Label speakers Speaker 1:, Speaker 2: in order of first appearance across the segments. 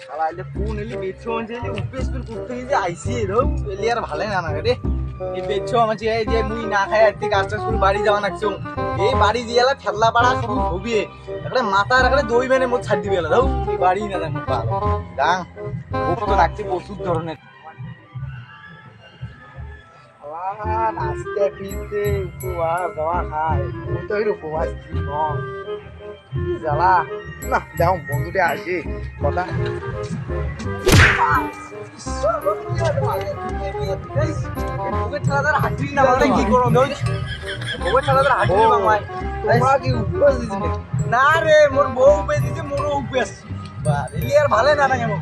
Speaker 1: শালা এলে কোন এলি বেছো যে উপেস করতে যে আইছি রো এলি আর ভালো না রে এই বেছো আমার যে মুই না খাই আজকে কাজটা শুরু বাড়ি যাওয়া নাকছো এই বাড়ি জিয়ালা ঠেলা পাড়া শুরু হবি একটা মাথার একটা দই বেনে মোট ছাড় দিবে দাও এই বাড়ি না দেখো পা ডাং খুব তো রাখতে প্রচুর ধরনের নাচতে ফিরতে উপবাস দেওয়া খায় তো এর উপবাস জ্বালা না দেখো বন্ধুটা আসে কথা না রে মোর বউ উপে দিছে মোরও উপে আসছে আর ভালো না কেন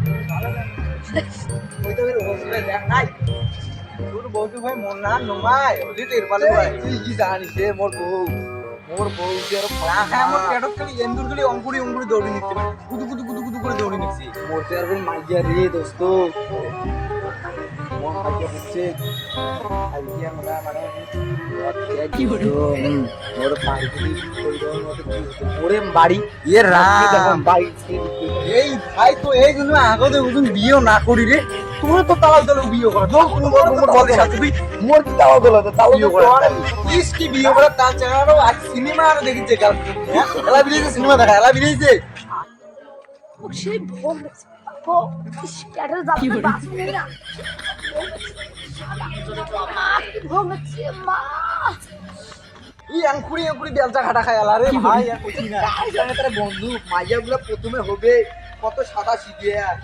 Speaker 1: তোর বউ তো ভাই মন না নমাই ওলি টের পালে ভাই তুই কি জানিস রে মোর বউ যে আর খাওয়া খায় মোর পেটত খালি এন্দুর খালি অঙ্কুরি দৌড়ি নিতে পারে কুদু কুদু করে দৌড়ি নিছি মোর তো আর মাইয়া রে দোস্ত মন মাইয়া হচ্ছে আইয়া মানে কি হলো মোর ওরে বাড়ি এ রাম ভাই এই ভাই তো এই জন্য আগতে বুঝুন বিয়ে না করি রে তোর তো তালাক দলে বিয়ে করা তো মোর বলে সাথে তুই মোর কি তালাক দলে তালাক বিয়ে করা ইস কি বিয়ে করা তার চাগারও আজ সিনেমা আর দেখিছে কাল এলা বিলেছে সিনেমা দেখা এলা বিলেছে
Speaker 2: ও সেই ভোগ ও স্ক্যাটার যাচ্ছে বাস নেই না ভোগ হচ্ছে মা
Speaker 1: ই আঙ্কুরি বেলচা ঘাটা খায় এলা রে ভাই আর কইছি না জানে তার বন্ধু মাইয়া গুলা প্রথমে হবে কত সাদা শিখে আর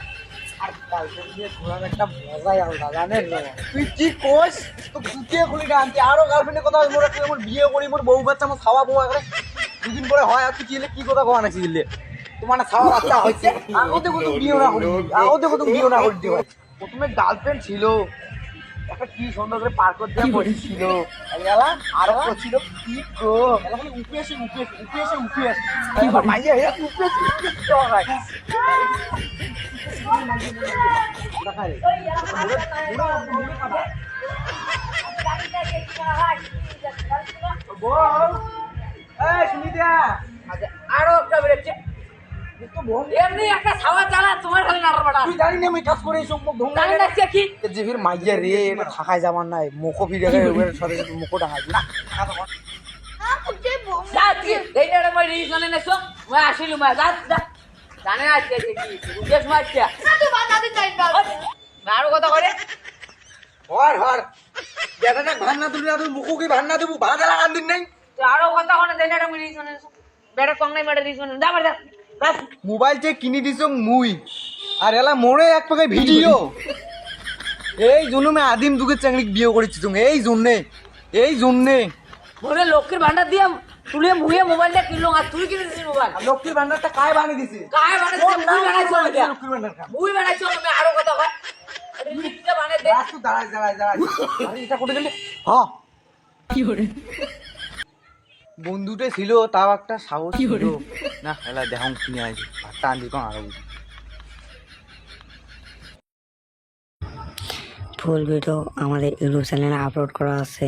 Speaker 1: গার্লফ্রেন্ড নিয়ে ঘোরার একটা মজাই আলাদা জানেন না তুই কি কোস তো কুটিয়ে খুলি না আনতে আরো গার্লফ্রেন্ডের কথা মোর তুই আমার বিয়ে করি মোর বউ বাচ্চা আমার খাওয়া বউ করে দুদিন পরে হয় আর তুই কি কথা কোয়া নাকি দিলে তোমার না খাওয়া বাচ্চা হইছে আগতে কত বিয়ে না করি আগতে কত বিয়ে না করি দিও প্রথমে গার্লফ্রেন্ড ছিল একটা কি সুন্দর করে পার করতে বসেছিল এলা আরো ছিল কি গো এলা খালি উপে এসে কি মাইয়া এ উপে তো হয়
Speaker 2: আরো একটা বেড়েছে এমনি একটা ছাওয়া চালা তোমার খালি নাড়ার বাড়া
Speaker 1: তুই জানি না আমি কাজ করে এসব মুখ ঢোঙ্গা
Speaker 2: জানি না কি
Speaker 1: যে ফির মাইয়া রে এটা থাকায় যাবার নাই মুখো ফিরে গেলে ওর সাথে মুখো ঢাকা না
Speaker 2: যা তুই এইটা মই রিজনে নেছো মই আসিলু মা যা যা জানে না কি উদ্দেশ্য মারছিয়া না তুই বাধা দিন যাই আরো কথা করে
Speaker 1: হর যেটা না ভান্না তুলি না তুই মুখো কি ভান্না দেবো ভাড়া লাগান দিন নাই
Speaker 2: তুই আরো কথা কোনে দেন এটা মই রিজনে নেছো বেটা কম নাই বেটা রিজনে যা বাড়া
Speaker 1: মোবাইল চেক কিনি দিছ মুই আর এলা মোরে এক পাকে ভিডিও এই জন্য আমি আদিম যুগের চাকরি বিয়ে করেছি তুমি এই জন্যে
Speaker 2: ওরে লক্ষ্মীর ভান্ডার দিয়ে তুলে মুয়ে মোবাইলটা কিনলো আর তুই কিনে দিছিস মোবাইল
Speaker 1: লক্ষ্মীর ভান্ডারটা কায় বানিয়ে দিছে
Speaker 2: কায় বানাইছিস মুই বানাইছো এটা
Speaker 1: লক্ষ্মীর ভান্ডার
Speaker 2: মুই বানাইছো আমি আরো কথা কয় আরে লিখটা বানাই দে
Speaker 1: তুই দাঁড়াই আরে এটা করে গেলে হ্যাঁ
Speaker 2: কি করে
Speaker 1: বন্ধুটা ছিল তাও একটা সাহস ছিল না এলা দেখাও কিনে আইছি ভাতটা আনবি কোন আরো
Speaker 3: ফুল ভিডিও আমাদের ইউটিউব চ্যানেলে আপলোড করা আছে।